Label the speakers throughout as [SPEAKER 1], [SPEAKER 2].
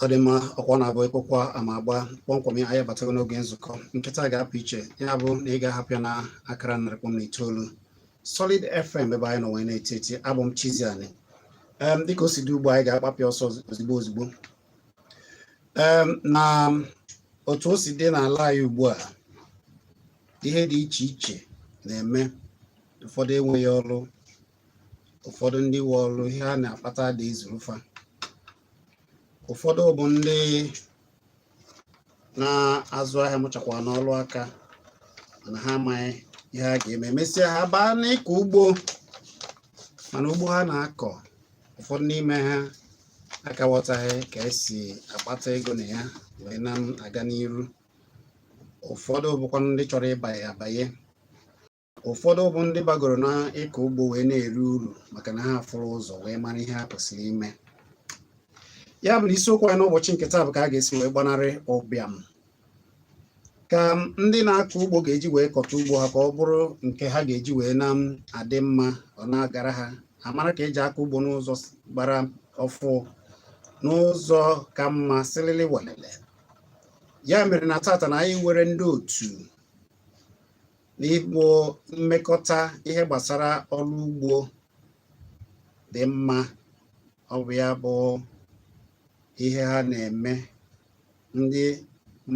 [SPEAKER 1] Odema ọkwa na-abụ ịkwụkwa ama agba kpọmkwem ya anyị batago n'oge nzukọ nkịta ga-apụ iche ya bụ na ị ga-ahapụ ya na akara 9.9 Solid FM ebe anyị nọ wee na-eti eti. Abụ m Chizzy anyị dịka o si dị ugbo anyị ga-akpapịa ọsọ ozigbo na otu o si dị n'ala anyị ugbu a ihe dị iche iche na-eme. Ụfọdụ enweghị ọrụ, ụfọdụ ndị nwe ọrụ ihe a na-akpata dị izurufa, ụfọdụ bụ ndị na-azụ ahịa mụchakwa n'ọrụ aka mana ha amaghị ihe a ga-eme mesịa ha baa n'ịkọ ugbo, mana ugbo ha na-akọ ụfọdụ n'ime ha akaghọtaghị ka esi akpata ego na ya wee na-aga n'iru. Ụfọdụ bụkwa ndị chọrọ ịbanye abanye, ụfọdụ bụ ndị bagoro na ịkọ ugbo wee na-eri uru maka na ha fụrụ ụzọ wee mara ihe ha kwesịrị ime. Ya bụ isiokwu anyị n'ụbọchị nke taa bụ ka a ga-esi wee gbanarị ụbịam, ka ndị na-akọ ugbo ga-eji wee kọta ugbo ha ka ọ bụrụ nke ha ga-eji wee na-adị mma, ọ na-agara ha amara ka eji aka ugbo n'ụzọ gbara ọfụ, n'ụzọ ka mma sịlịlị welele. Ya mere na tata na anyị were ndị otu n'igbo mmekọta ihe gbasara ọrụ ugbo dị mma. Ọ bụ ya bụ ihe ha na-eme, ndị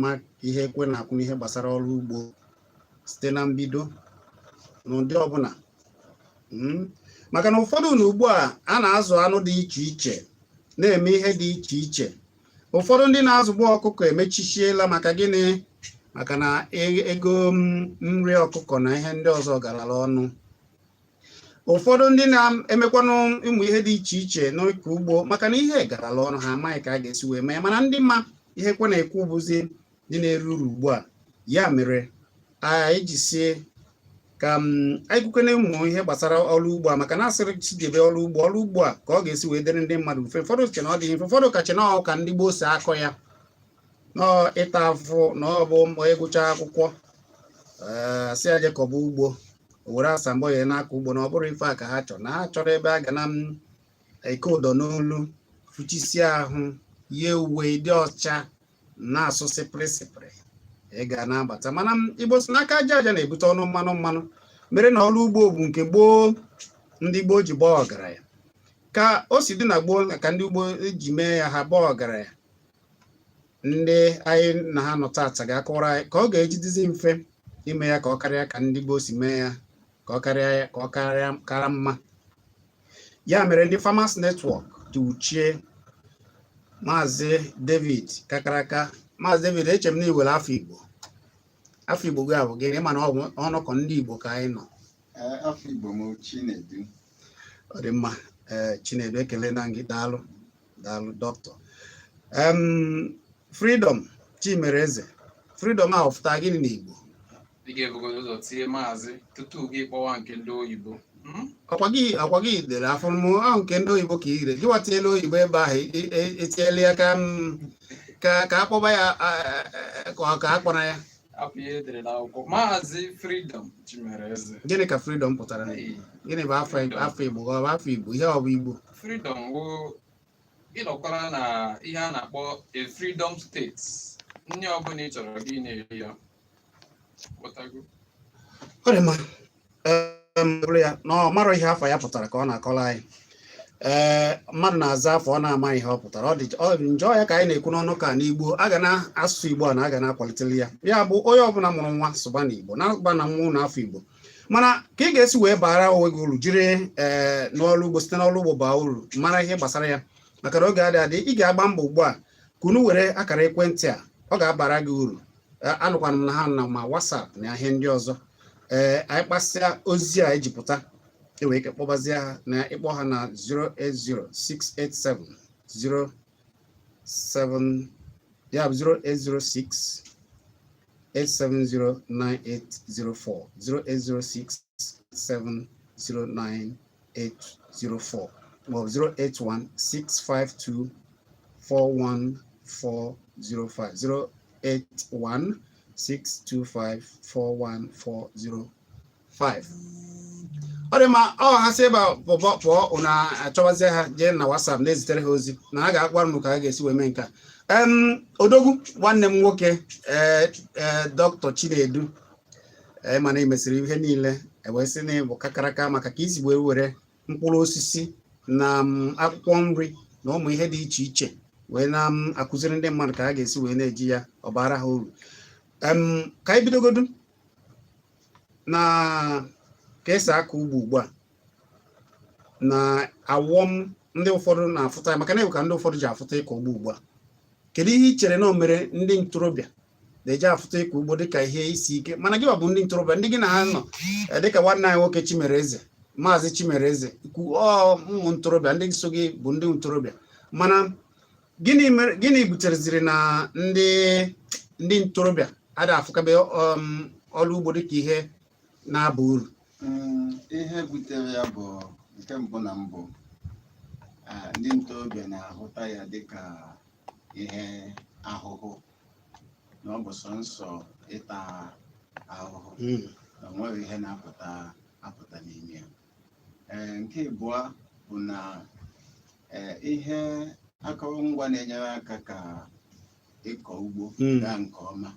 [SPEAKER 1] ma ihe ekwe na-akwụ n'ihe gbasara ọrụ ugbo site na mbido n'ụdị ọbụla. Maka na ụfọdụ na ugbu a na-azụ anụ dị iche iche, na-eme ihe dị iche iche. Ụfọdụ ndị na-azụgbu ọkụkọ emechichiela. Maka gịnị? Maka na ego nri ọkụkọ na ihe ndị ọzọ garala ọnụ. Ụfọdụ ndị na-emekwanụ ụmụ ihe dị iche iche n'ịkọ ugbo maka na ihe garala ọnụ, ha amaghị ka a ga-esi wee mee. Mana ndị ma ihe kwe na-ekwu bụzi ndị na-eru uru ugbu a. Ya mere anyị jisie ka anyị kwukene ụmụ ihe gbasara ọrụ ugbo a, maka na asịrị chidebe ọrụ ugbo a ka ọ ga-esi wee dịrị ndị mmadụ mfe. Ụfọdụ che na ọ dị mfe, ụfọdụ kacha na ọ ka ndị gboo si akọ ya, nọ ịta afụ na ọ bụ mgbe ịgụcha akwụkwọ si aje kọba ugbo, were asambo ya n'aka ugbo na ọ bụrụ ife a ka ha chọrọ. Na ha chọrọ ebe a ga na eke ụdọ n'olu, fụchisi ahụ, yie uwe dị ọcha, na-asụ sịpịrị ị ga na-abata. Mana Igbo si n'aka aja aja na-ebute ọnụ mmanụ mere na ọrụ ugbo bụ nke gboo ndị gboo ji gbaa ọgaranya. Ka o si dị na gboo ka ndị ugbo ji mee ya ha gbaa ọgaranya, ndị anyị na ha nọ tata ga-akọwara anyị ka ọ ga-ejidizi mfe ime ya ka ọ karịa ka ndị gboo si mee ya, ka ọ karịa mma. Ya mere ndị Farmers Network ji wuchie Maazị David Kakaraka. Maazị David, eche m na iwere afọ Igbo gị abụ gịnị? Mana ọnọkọ ndị Igbo ka anyị nọ.
[SPEAKER 2] Afọ Igbo m Chinedu.
[SPEAKER 1] Ọ dị mma. Chinedu, ekele na gị. Daalụ dọkịta. Freedom Chimereze, freedom a ọfụta gịnị n'Igbo?
[SPEAKER 3] ị ga-ebugodo ụzọ tie maazị tutu gị kpọwa nke ndị oyibo.
[SPEAKER 1] Akwa gị dere afọ m ahụ nke ndị oyibo ka ire gị watiela oyibo ebe ahụ etiela ya ka akpọba ya ka akpọrọ ya
[SPEAKER 3] Afọ ihe edere n'akwụkwọ maazị Freedom Chimereze.
[SPEAKER 1] Gịnị ka freedom pụtara? Gịnị bụ afọ Igbo? Ọ bụ afọ Igbo? Ihe ọ bụ Igbo?
[SPEAKER 3] Freedom bụ ịnọkwara na ihe a na-akpọ a freedom state. Ndị ọbụla ị chọrọ gị na-eri ya.
[SPEAKER 1] Ọ dị mma. Ya na ọ mara ihe afọ ya pụtara ka ọ na-akọrọ anyị. Mmadụ na-aza afọ ọ na-amaghị ihe ọ pụtara. Ọ dị njọ ya ka anyị na-ekwu n'ọnụ ka n'Igbo a ga na-asụ Igbo a na a ga na-akwaliteli ya. Ya bụ onye ọbụla mụrụ nwa sụba n'Igbo na-agba na mmụọ n'afọ Igbo. Mana ka ị ga-esi wee bara onwe gị uru jiri n'ọrụ ugbo site n'ọrụ ugbo baa uru mara ihe gbasara ya maka na oge adị ị ga-agba mbọ ugbu a kunu were akara ekwentị a ọ ga-abara gị uru. Anụkwana m na ha na ma WhatsApp na ihe ndị ọzọ. Anyị kpasịa ozi a ejipụta wee ike kpọbazie ha na ịkpọ ha na 0806870 ya bụ 0806 8709804 0806709804 maọbụ 08165241405 08162541405. Ọ dị mma ọ ha si ebe pụọ ụna achọbazie ha jee na WhatsApp na-ezitere ha ozi na ha ga-agwara m ka ha ga-esi wee mee nke a. Odogwu nwanne m nwoke Dr. Chinedu mana emesịrị ihe niile wee sị na ịbụ kakaraka maka ka isi wee were mkpụrụ osisi na akwụkwọ nri na ụmụ ihe dị iche iche wee na-akụziri ndị mmadụ ka ha ga-esi wee na-eji ya ọ bara ha uru. Ka anyị bidogodu na ka esi akọ ugbo ugbu a na awọm ndị ụfọdụ na-afụta ya maka na ka ndị ụfọdụ ji afụta ịkọ ugbo ugbu a. Kedu ihe ị chere na o mere ndị ntorobịa na-eji afụta ịkọ ugbo dịka ihe isi ike mana gị bụ ndị ntorobịa ndị gị na ha nọ dịka nwanne anyị nwoke Chimereze maazị Chimereze ụmụ ntorobịa ndị so gị bụ ndị ntorobịa mana gịnị butereziri na ndị ntorobịa ada afụkabe ọrụ ugbo dịka ihe na-aba uru?
[SPEAKER 2] Ihe butere ya bụ nke mbụ na mbụ ndị ntorobịa na-ahụta ya dịka ihe ahụhụ na ọ bụ sọnsọ ịta ahụhụ na nwere ihe na-apụta n'ime ya. Nke abụọ bụ na ihe akụrụngwa na-enyere aka ka ịkọ ugbo gaa nke ọma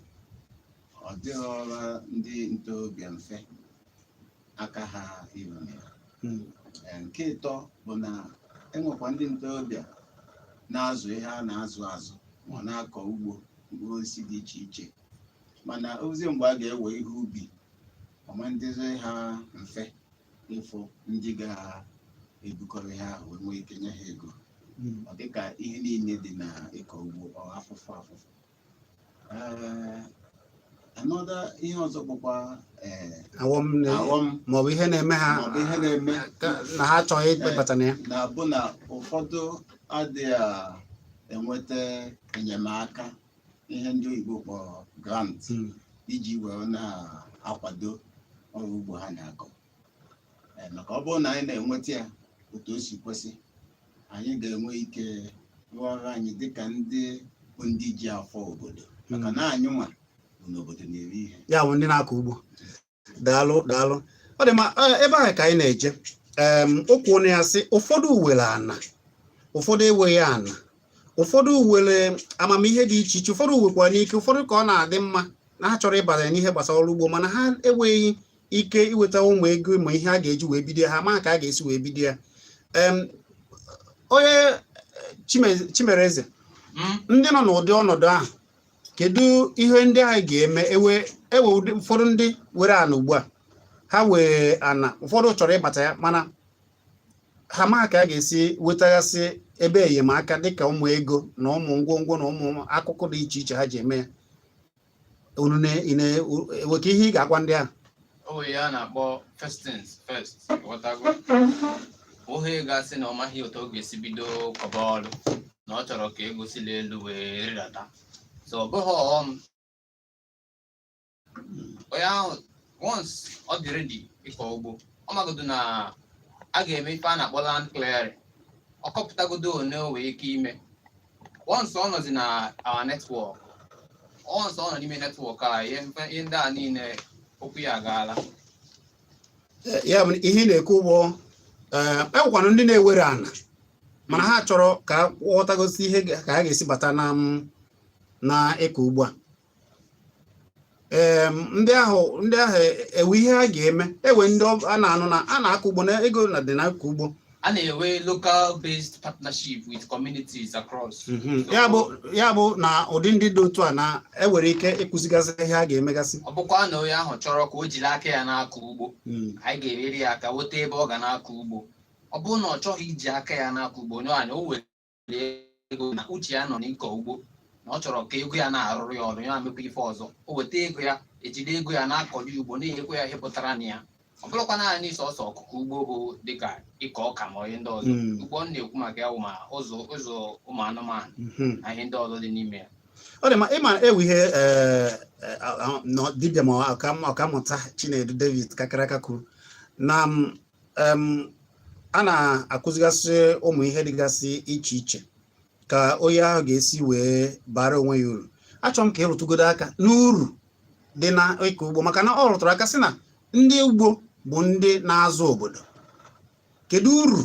[SPEAKER 2] ọ dịghị ndị ntorobịa mfe aka ha iru ya. Nke ịtọ bụ na enwekwa ndị ntorobịa na-azụ ihe a na-azụ ma ọ na-akọ ugbo mkpụrụ osisi dị iche iche mana ozi mgbe a ga-ewe ihe ubi ọma ndịzi ha mfe ịfụ ndị ga-ebukọrọ ha wee nwee ike nye ha ego. Ọ dịka ihe niile dị na ịkọ ugbo ọ afụfụ. Another ihe ọzọ bụkwa
[SPEAKER 1] awọm maọbụ ihe na-eme ha na ha achọghị ịkpebata na ya
[SPEAKER 2] na-abụ na ụfọdụ adịghị enweta enyemaka ihe ndị oyibo kpọrọ grant iji were na-akwado ọrụ ugbo ha na-akọ. Maka ọ bụrụ na anyị na-enweta ya otu o si kwesị anyị ga-enwe ike rụọ ọrụ anyị dịka ndị bụ ndị ji afọ obodo maka na anyị nwa n'obodo na-eri ihe
[SPEAKER 1] ya bụ ndị na-akọ ugbo. Daalụ. Ọ dị mma ebe ahụ ka anyị na-eje. Okwu na ya sị ụfọdụ uwere ana ụfọdụ enweghị ana ụfọdụ uwere amamihe dị iche iche ụfọdụ uwekwa n'ike ụfọdụ ka ọ na-adị mma na ha chọrọ ịbata n'ihe gbasara ọrụ ugbo mana ha enweghị ike iweta ụmụ ego ma ihe a ga-eji wee bido ha ma ka a ga-esi wee bido ya. Onye Chimereze ndị nọ n'ụdị ọnọdụ ahụ kedu ihe ndị anyị ga-eme ewe ụfọdụ ndị were ana ugbu a ha wee ana ụfọdụ chọrọ ịbata ya mana ha ma ka a ga-esi wetagasị ebe enyemaka dịka ụmụ ego na ụmụ ngwongwo na ụmụ akụkụ dị iche iche ha ji eme ya. Enwe ka ihe ị ga-agwa ndị ahụ?
[SPEAKER 3] O ya na-akpọ first things first. Ohe gasị na ọ maghị otu ọ ga-esi bido kọba ọrụ na ọ chọrọ ka ego si elu wee rịdata so ọ bụghị ọghọm onye ahụ once ọ dị ready ịkọ ugbo ọ magodo na a ga-eme ife a na-akpọ land clearing ọ kọpụtagodo one o nwee ike ime once ọ nọzi na our network once ọ nọ n'ime network a ihe ndị a niile okwu ya agaala.
[SPEAKER 1] Ya bụ ihe ị na-ekwu bụ enwekwanụ ndị na-ewere ana mana ha chọrọ ka ghọtagosi ihe ka ha ga-esi bata na ịkọ ugbo a. Ndị ahụ ewe ihe ha ga-eme ewe ndị a na-anụ na a na-akọ ugbo na ego na dị na-akọ ugbo
[SPEAKER 3] a na-enwe local based partnership with communities across.
[SPEAKER 1] Ya bụ na ụdị ndị dị otu a na ewere ike ịkụzigasị ihe a ga-emegasị.
[SPEAKER 3] Ọ bụkwa na onye ahụ chọrọ ka o jiri aka ya na-akọ ugbo anyị ga-eri ya aka weta ebe ọ ga na-akọ ugbo. Ọ bụrụ na ọ chọghị iji aka ya na-akọ ugbo onye o were ego na uche ya nọ n'ịkọ ugbo na ọ chọrọ ka ego ya na-arụrụ ya ọrụ ya mekwa ife ọzọ o weta ego ya ejide ego ya na-akọli ugbo na-enyekwa ya ihe pụtara na ya. Ọ bụrụkwa naanị sọsọ ọkụkọ ugbo bụ dịka ịkọ ọka ma ihe ndị ọzọ ugbo na-ekwu maka ya ma ụzọ ụmụ anụmanụ na ihe ndị ọzọ dị n'ime ya.
[SPEAKER 1] Ọ dị ma ịma ewu ihe dibịa ma ọkammụta Chinedu David Kakaraka kwuru na a na-akụzigasị ụmụ ihe dịgasị iche iche ka onye ahụ ga-esi wee bara onwe ya uru. Achọrọ m ka ịrụtụgodo aka n'uru dị na ịkọ ugbo maka na ọ rụtụrụ aka sị na ndị ugbo bụ ndị na-azụ obodo. Kedu uru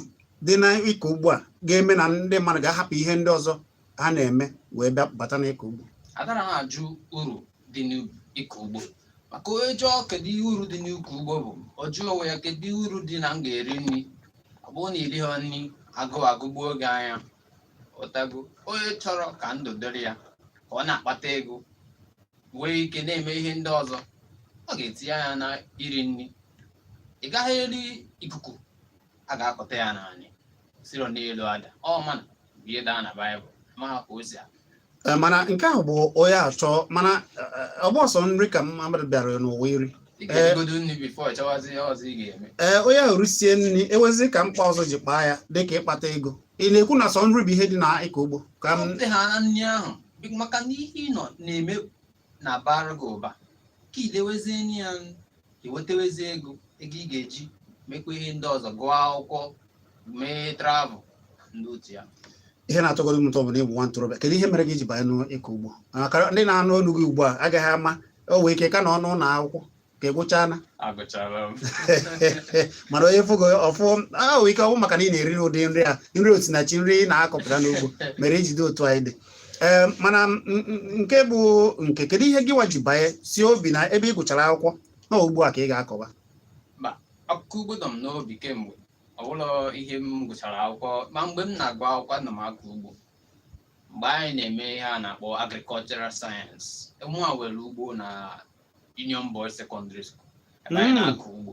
[SPEAKER 1] dị na ịkọ ugbo a ga-eme na ndị mmadụ ga-ahapụ ihe ndị ọzọ ha na-eme wee bịa bata na ịkọ ugbo?
[SPEAKER 3] Adara na-ajụ uru dị n'ịkọ ugbo maka onye jụọ kedu ihe uru dị n'ịkọ ugbo bụ ọ jụọ onwe ya kedu uru dị na m ga-eri nri. Ọ bụrụ na iri ha nri agụgbuo oge anya ọtago. Onye chọrọ ka ndụ dịrị ya ka ọ na-akpata ego wee ike na-eme ihe ndị ọzọ ọ ga-etinye anya na iri nri. Ị gaghị eri ikuku a ga-akọta ya naanị siro n'elu ada ọ mana bụ ihe daa na Baịbụl ma ka o si
[SPEAKER 1] mana nke ahụ bụ onye achọ mana ọ bụ ọsọ nri ka mmadụ bịara n'ụwa iri.
[SPEAKER 3] Ị ga-egodo nri bifo chọwazi ihe ọzọ ị ga-eme.
[SPEAKER 1] Onye ahụ risie nri ewezi ka mkpa ọzọ ji kpaa ya dịka ịkpata ego. Ị na-ekwu na sọ nri bụ ihe dị na ịkọ ugbo ka
[SPEAKER 3] ha na nri ahụ maka na ihe ị nọ na-eme na bara gị ụba ka ilewezie nri ya iwetewezie ego ị ga-eji mekwa ihe ndị ọzọ gụọ akwụkwọ mee travel ndị otu ya.
[SPEAKER 1] Ihe na-atọgoro m ụtọ bụ na ịbụ nwa ntorobịa. Kedu ihe mere gị ji banye n'ịkọ ugbo? Maka ndị na-anụ olu gị ugbu a agaghị ama o wee ike ka na ọnụ ụlọ akwụkwọ ka egwuchana
[SPEAKER 3] agụchara m
[SPEAKER 1] mana onye fụgo ọfụ ahụ ike ọ bụ maka na ị na-eri ụdị nri a nri osinachi nri na-akọpụta n'ugbo mere ijide otu anyị dị. Mana nke bụ nke kedu ihe gị nwa ji banye si obi na ebe ị gụchara akwụkwọ na ugbu a ka ị ga-akọba?
[SPEAKER 3] Akụkọ ugbo nọ m n'obi kemgbe ọ bụla ihe m gụchara akwụkwọ ma mgbe m na-agụ akwụkwọ nọ m akọ ugbo mgbe anyị na-eme ihe a na-akpọ agricultural science. Mụnwa were ugbo na Union Boys Secondary School ebe anyị na-akọ ugbo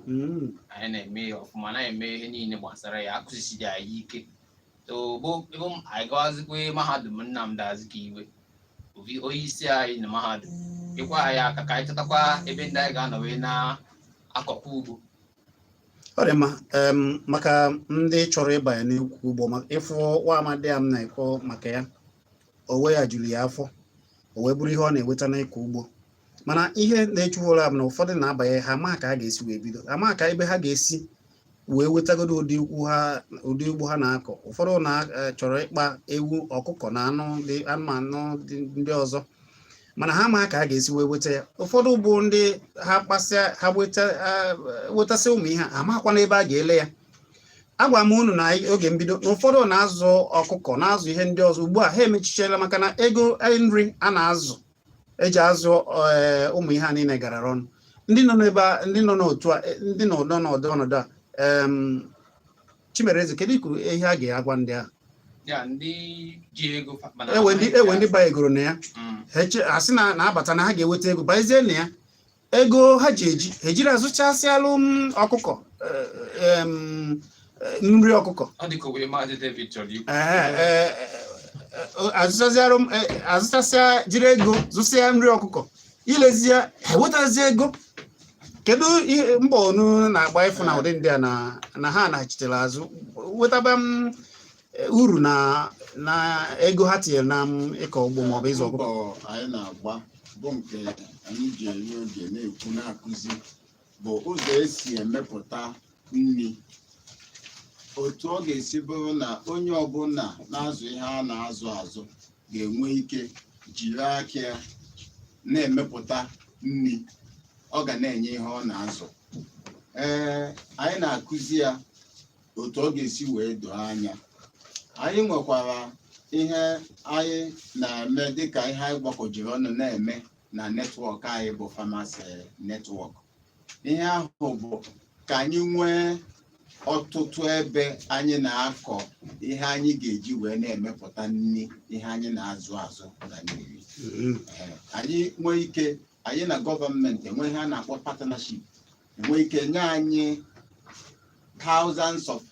[SPEAKER 3] anyị na-eme ya ọfụma na-eme ihe niile gbasara ya akụzisiri anyị ike. Anyị gawazikwa mahadum Nnamdi Azikiwe onye isi anyị na mahadum ịkwa anyị aka ka anyị chọtakwa ebe ndị anyị ga-anọ wee na-akọkwa ugbo.
[SPEAKER 1] Ọ dị mma maka ndị chọrọ ịbanye n'ịkọ ugbo maka ịfụ nwa amadi a m na-ekọ maka ya onwe ya juru ya afọ o wee bụrụ ihe ọ na-enweta n'ịkọ ugbo. Mana ihe na-echuworo m na ụfọdụ na-abanye ha ama ka ha ga-esi wee bido ama ka ebe ha ga-esi wee wetagodo ụdị ugbo ha na-akọ. Ụfọdụ na-chọrọ ịkpa ewu ọkụkọ na anụmanụ ndị ọzọ mana ha ama ka ha ga-esi wee weta ya. Ụfọdụ bụ ndị ha kpasịa ha wetasị ụmụ ihe amakwa n'ebe a ga-ele ya. Agwa m unu na oge mbido na ụfọdụ na-azụ ọkụkọ na-azụ ihe ndị ọzọ ugbu a ha emechichela maka na ego nri a na-azụ eji azụ ụmụ ihe a niile gara ọnụ. Ndị nọ n'ebe ndị nọ n'otu a ndị nọ n'ọnọdụ a Chimereze kedu ikwu ihe a ga-agwa ndị ahụ? Ewe ndị banyegoro na ya ha sị na-abata na ha ga-eweta ego banyezie na ya ego ha ji eji ejiri azụchasịalụ ọkụkọ nri ọkụkọ azụchasịa jiri ego zụsịa nri ọkụkọ ilezi ya ewetazie ego. Kedu ihe mba onu na-agba ịfụ na ụdị ndị a na ha na-achitere azụ wetaba uru na ego ha tinyere na ịkọ ugbo maọbụ ịzụ ọkụkọ?
[SPEAKER 2] Anyị na-agba bụ nke anyị ji eri oge na-ekwu na-akụzi bụ ụzọ esi emepụta nri, otu ọ ga-esi bụrụ na onye ọbụla na-azụ ihe a na-azụ azụ ga-enwe ike jiri aka ya na-emepụta nri ọ ga na-enye ihe ọ na-azụ. Anyị na-akụzi ya otu ọ ga-esi wee doo anya. Anyị nwekwara ihe anyị na-eme dịka ihe anyị gbakọjiri ọnụ na-eme na netwọk anyị bụ famasi netwọk. Ihe ahụ bụ ka anyị nwee ọtụtụ ebe anyị na-akọ ihe anyị ga-eji wee na-emepụta nri ihe anyị na-azụ azụ na mmiri. Anyị nwee ike, anyị na gọọmenti enwe ihe a na-akpọ partnership, enwe ike nye anyị thousands of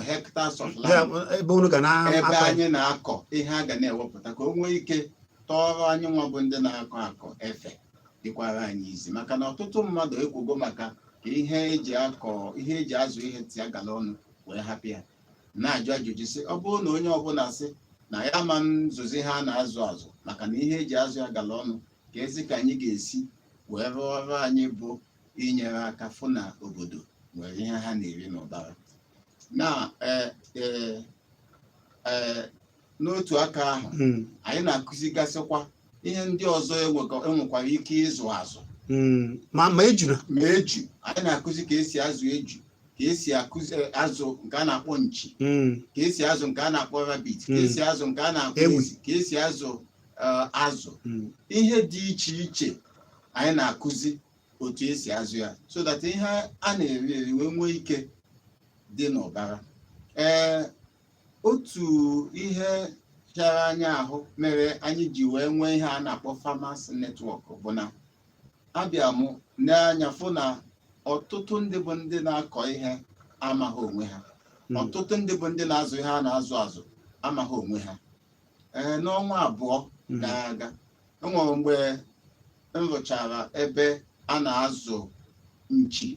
[SPEAKER 2] hectares of land ebe anyị na-akọ ihe a ga na-ewepụta ka o nwee ike tọọrọ anyị nwa bụ ndị na-akọ akọ efe dịkwara anyị izi, maka na ọtụtụ mmadụ ekwugo maka ka ihe eji azụ ihe tia gala ọnụ wee hapụ ya, na-ajụ ajụjụ sị ọ bụrụ na onye ọbụla sị na ya ma nzuzi ha na-azụ azụ maka na ihe eji azụ ya gala ọnụ, ka ezi ka anyị ga-esi wee rụọ ọrụ anyị bụ inyere aka fụ na obodo nwere ihe ha na-eri n'ụbara. Na n'otu aka ahụ anyị na-akụzigasịkwa ihe ndị ọzọ enwekwara ike ịzụ azụ
[SPEAKER 1] ma eju
[SPEAKER 2] anyị na-akụzi ka esi azụ eju, ka esi akụzi azụ nke a na-akpọ nchi, ka esi azụ nke a na-akpọ rabbit, ka esi azụ nke a na-akpọ ezi, ka esi azụ azụ ihe dị iche iche. Anyị na-akụzi otu esi azụ ya so that ihe a na-eri eri wee nwee ike dị n'ụbara. Otu ihe chara anyị ahụ mere anyị ji wee nwee ihe a na-akpọ farmers network bụ na abịa mụ n'anya fụ na ọtụtụ ndị bụ ndị na-akọ ihe amaghị onwe ha, ọtụtụ ndị bụ ndị na-azụ ihe a na-azụ azụ amaghị onwe ha. N'ọnwa abụọ gara aga enwere mgbe m rụchara ebe a na-azụ nchi,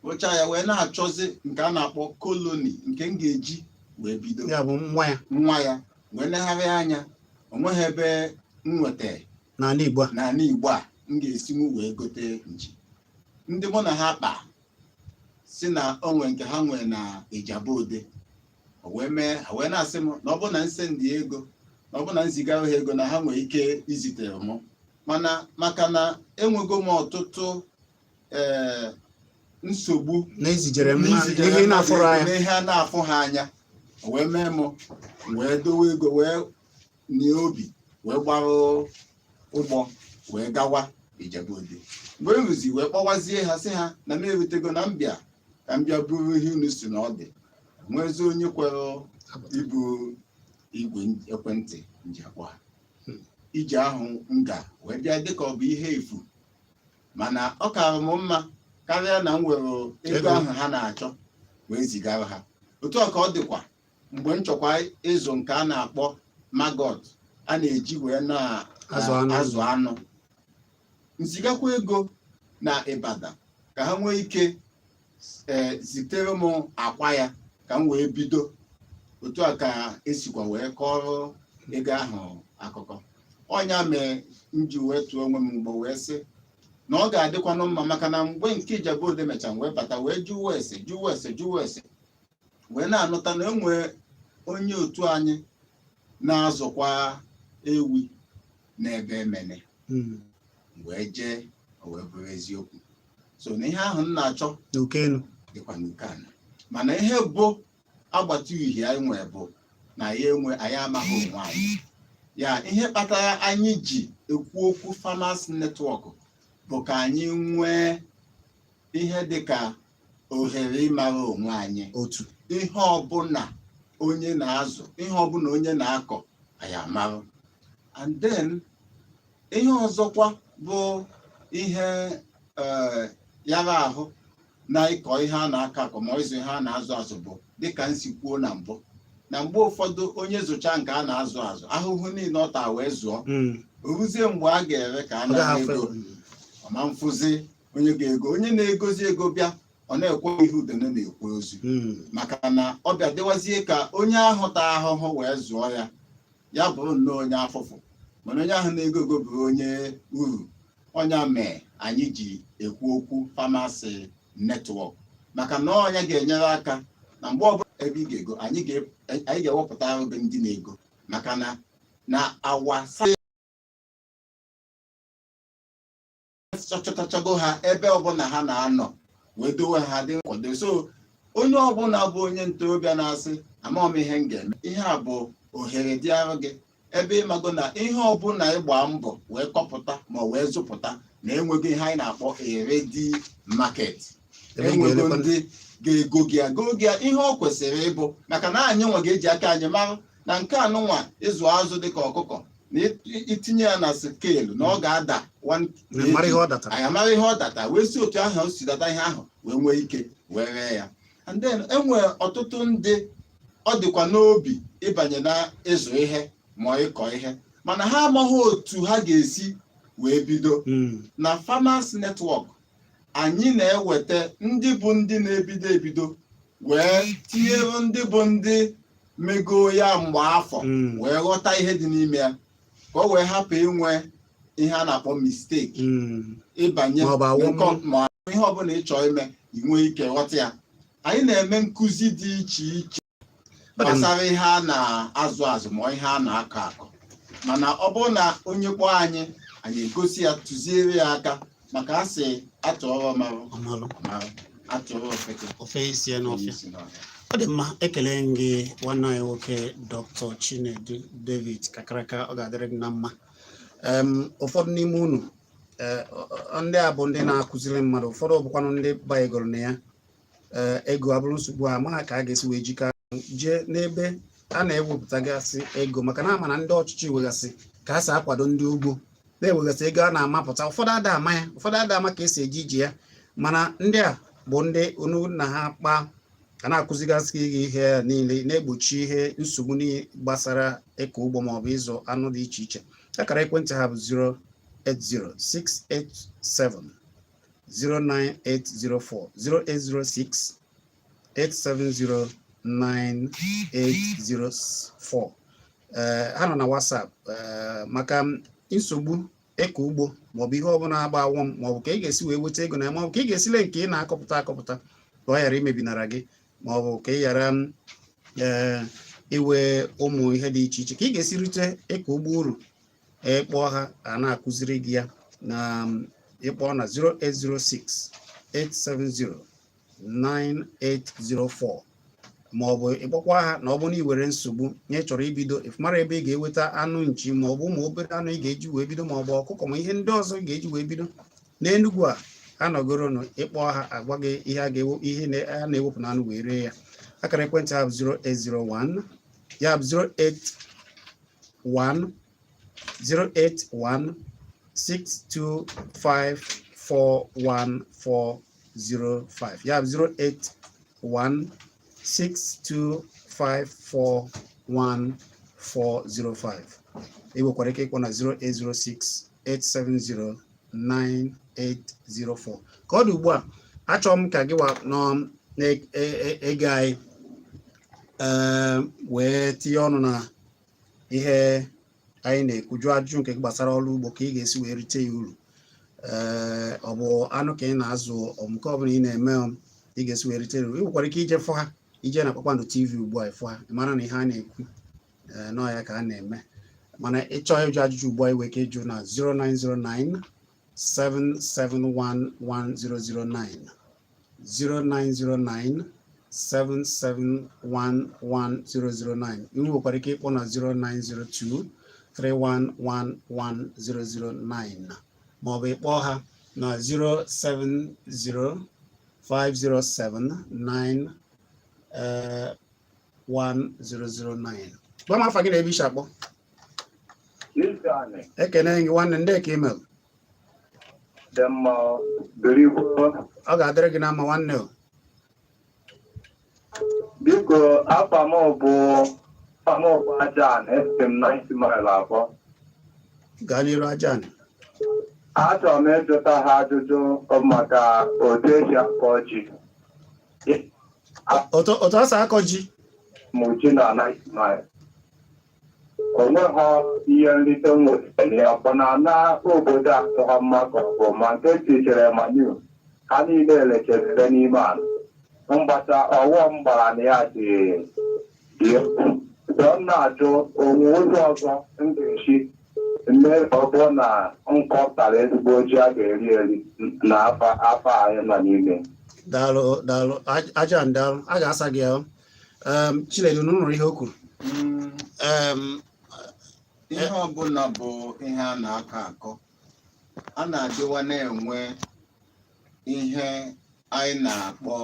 [SPEAKER 2] rụcha ya wee na-achọzi nke a na-akpọ koloni nke m ga-eji wee bido
[SPEAKER 1] ya bụ nwa ya
[SPEAKER 2] wee negharị anya onweghị ebe m nwetara n'ala Igbo a m ga-esinwu wee gote nchi. Ndị mụ na ha kpa si na onwe nke ha nwee na Ijabode, wee na-asị m na ọ bụ na nsendị ego, na ọ bụ na nzigara ha ego na ha nwee ike izitere m, mana maka na enwego m ọtụtụ nsogbu
[SPEAKER 1] na-ezijere m ihe
[SPEAKER 2] na-afụ ha anya, wee mee m wee dowe ego wee nye obi wee gbara ụgbọ wee gawa Ijabode. Mgbe m rụzi wee kpọwazie ha sị ha na m erutego na mbịa ka m bịa bụrụ ihe unu si na ọ dị, nwezi onye kwere ibu igwe ekwentị nji akpọ ha. Ije ahụ m ga wee bịa dịka ọ bụ ihe efu, mana ọ kara m mma karịa na m were ego ahụ ha na-achọ wee zigara ha. Otu ọ ka ọ dịkwa mgbe m chọkwa ịzụ nke a na-akpọ maggot a na-eji wee na-azụ anụ, nzigakwa ego na Ibadan ka ha nwee ike zitere m akwa ya ka m wee bido. Otu a ka esikwa wee kọrọ ego ahụ akụkọ. Ọnya mee m ji wee tụọ onwe m mgbe wee sị na ọ ga-adịkwanụ mma, maka na mgbe nke Ijabode mechara wee bata wee jụwa ese wee na-anụta na enwee onye otu anyị na-azụkwa ewi n'ebe emene, wee jee wee bụrụ eziokwu. So na ihe ahụ m na-achọ dịkwa n'Ukena, mana ihe bụ agbata uhie anyị nwee bụ na anyị amaghị onwe anyị. Ya ihe kpatara anyị ji ekwu okwu farmers network bụ ka anyị nwee ihe dịka ohere ịmara onwe anyị, otu ihe ọbụla onye na-azụ, ihe ọbụla onye na-akọ anyị amarụ. And then ihe ọzọkwa bụ ihe yara ahụ na ịkọ ihe a na-akọ akọ ma ịzụ ihe a na-azụ azụ bụ dịka nsi kwuo na mbụ, na mgbe ụfọdụ onye zụcha nke a na-azụ azụ, ahụhụ niile ọ taa wee zụọ, oruzie mgbe a ga-ere ka a na-ego ọma mfụzi onye ga-ego, onye na-egozi ego bịa ọ na-ekwe ihe udene na-ekwe ozu, maka na ọ bịa dịwazie ka onye ahụ taa ahụhụ wee zụọ ya, ya bụrụ nnọọ onye afụfụ mana onye ahụ na-ego ego bụ onye uru. Onye mee anyị ji ekwu okwu pharmacy network maka na onye ga-enyere aka na mgbe ọbụla ebe ị ga-ego anyị ga-ewepụta oge ndị na-ego maka na awa chọchachago ha ebe ọbụla ha na-anọ wee dowe ha dị nkwado. So onye ọbụla bụ onye ntorobịa na-asị amaghị m ihe m ga-eme, ihe a bụ ohere dị arụ gị ebe ịmago na ihe ọbụla ịgba mbọ wee kọpụta ma wee zụpụta na enweghị ihe anyị na-akpọ ready market. Enwego ndị ga-ego gị ihe ọ kwesịrị ịbụ maka na anyị nwa ga-eji aka anyị mara na nke anụnwa ịzụ azụ dịka ọkụkọ na itinye ya na skelu na ọ ga-ada anyị amara ihe ọ data wee si otu ahụ o si data ihe ahụ wee nwee ike wee ree ya. And then enwere ọtụtụ ndị ọ dịkwa n'obi ịbanye na ịzụ ihe ma ịkọ ihe mana ha amaghị otu ha ga-esi wee bido. Na Farmers Network anyị na-eweta ndị bụ ndị na-ebido wee tinyere ndị bụ ndị mego ya mgbe afọ wee ghọta ihe dị n'ime ya ka o wee hapụ inwe ihe a na-akpọ mistake ịbanye ma ihe ọbụla ị chọọ ime inwe ike ghọta ya. Anyị na-eme nkụzi dị iche iche gbasara ihe a na-azụ ma ihe a na-akọ akọ mana ọ bụrụ na onye kpọọ anyị egosi ya tụziere ya aka maka asị atụrụ marụ atụrụ
[SPEAKER 1] ofe isi n'ọfịa. Ọ dị mma, ekele gị nwanne anyị nwoke Dr. Chinedu David Kakaraka, ọ ga-adịrị gị na mma. Ụfọdụ n'ime unu ndị a bụ ndị na-akụziri mmadụ, ụfọdụ bụkwanụ ndị banyegoro na ya ego abụrụ nsogbu a ma ka a ga-esi wee jikọ jee n'ebe a na-ewepụtagasị ego maka na ama na ndị ọchịchị wegasị ka a si akwado ndị ugbo na-ewegasị ego a na-amapụta. Ụfọdụ ada ama ya, ụfọdụ ada ama ka esi eji ije ya, mana ndị a bụ ndị unu na ha kpaa ka na-akụzigasị gị ihe niile na-egbochi ihe nsogbu niile gbasara ịkọ ugbo maọbụ ịzụ anụ dị iche iche. Akara ekwentị ha bụ 08068709804 08068709804. Ha nọ na WhatsApp maka nsogbu ịkọ ugbo maọbụ ihe ọbụla agba awọm maọbụ ka ị ga-esi wee weta ego na ya maọbụ ka ị ga-esile nke ị na-akọpụta ka ọ ghara imebinara gị maọbụ ka ị ghara iwe ụmụ ihe dị iche iche ka ị ga-esi rite ịkọ ugbo uru. Ịkpọọ ha a na-akụziri gị ya na ịkpọọ na 08068709804 maọbụ ịkpọkwa ha na ọ bụ na ị were nsogbu nye chọrọ ibido mara ebe ị ga-eweta anụ nchi maọbụ ụmụ obere anụ ị ga-eji wee bido maọbụ ọkụkọ ma ihe ndị ọzọ ị ga-eji wee bido n'Enugu a nọgoro nụ. Ịkpọọ ha agwa gị ihe a na-ewepụ na anụ wee ree ya. Akara ekwentị ha bụ 0801 ya bụ 08162541405 ya bụ 08162541405. ị nwekwara ike ịkpọ na 08068709804. ka ọ dị ugbu a achọrọ m ka gị na-ege anyị wee tinye ọnụ na ihe anyị na-ekwuju ajụjụ nke gbasara ọrụ ugbo ka ị ga-esi wee rite ya uru. Ọ bụ anụ ka ị na-azụ nke ọ bụla ị na-eme ị ga-esi wee rite uru. ị nwekwara ike ije fụ ha ije na Kpakpando TV ugbu a ịfụ ha mara na ihe a na-ekwu nọ ya ka a na-eme. Mana ịchọọ ịjụ ajụjụ ugbu a iwe ka ịjụ na 0909 7711009 0909 7711009. ị nwekwara ike ịkpọ na 0902 3111009 maọbụ ịkpọọ ha na 07050791009. gwa m afa gị na ebe ishi akpọ. Ekene gị nwanne, ndị ka email ọ ga-adịrị gị na mma nwanne.
[SPEAKER 4] Biko afa m bụ Ajan, esi m 90 mile abụọ.
[SPEAKER 1] Gaa n'iru Ajan.
[SPEAKER 4] Achọrọ m ịjụta ha ajụjụ maka otu esi akọ ji.
[SPEAKER 1] Otu a si akọ ji?
[SPEAKER 4] Mụ ji na 90 mile. onwe ha ihe nrite nwetara ya ọkpọna na obodo atọ ha mma ka ọ bụ ma nke tichere manu ha niile elechebere n'ime ala mgbata ọghọm gbara na ya dị egwu na-ajụ onwe ụzọ ọzọ m ga-esi mee ọbụ na nkọ tara ezigbo ji a ga-eri eri na afọ anyị nọ n'ime.
[SPEAKER 1] Daalụ aja ndalụ a ga-asa gị ahụ. Chinedu nụrụ ihe o kwuru.
[SPEAKER 2] Ihe ọbụla bụ ihe a na-akọ akọ a na-adịwa na-enwe ihe anyị na-akpọ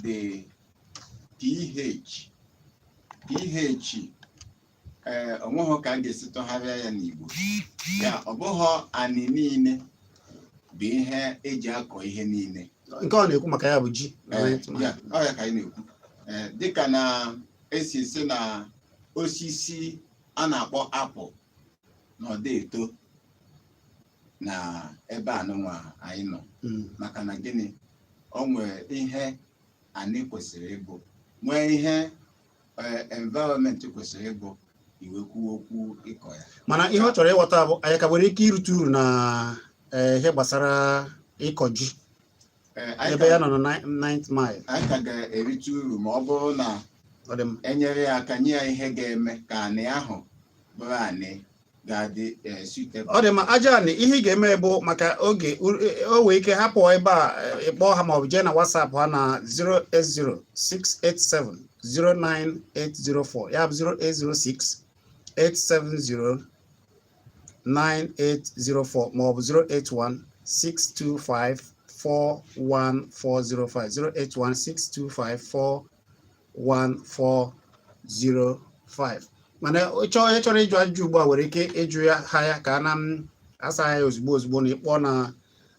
[SPEAKER 2] the pH onweghị ka a ga-esi tụgharịa ya n'Igbo ya ọ bụghị anị niile bụ ihe eji akọ ihe niile.
[SPEAKER 1] Nke ọ na-ekwu maka ya bụ ji
[SPEAKER 2] ọ ya ka anyị na-ekwu dịka na esi si na osisi a na-akpọ apụl na ọda eto na ebe anụnwa anyị nọ maka na gịnị o nwere ihe anyị kwesịrị ịbụ nwee ihe environment kwesịrị ịbụ iwekwu okwu ịkọ ya.
[SPEAKER 1] Mana ihe ọ chọrọ ịghọta bụ anyị ka nwere ike irite uru na ihe gbasara ịkọ ji ebe ya nọ na 9th mile.
[SPEAKER 2] Anyị ka ga-erite uru ma ọ bụrụ na enyere ya aka nye ya ihe ga-eme ka anị ahụ bụrụ anị ga-adị suitable.
[SPEAKER 1] Ọ dị ma aja anị ihe ị ga-eme bụ maka oge o wee ike hapụ ebe a ịkpọ ha maọbụ jee na WhatsApp ha na 08068709804 ya bụ 08068709804 maọbụ 08162541405 08162541405. Mana onye chọrọ ịjụ ajụjụ ugbu a nwere ike ịjụ ya ha ya ka na asa ya ozugbo na ịkpọ na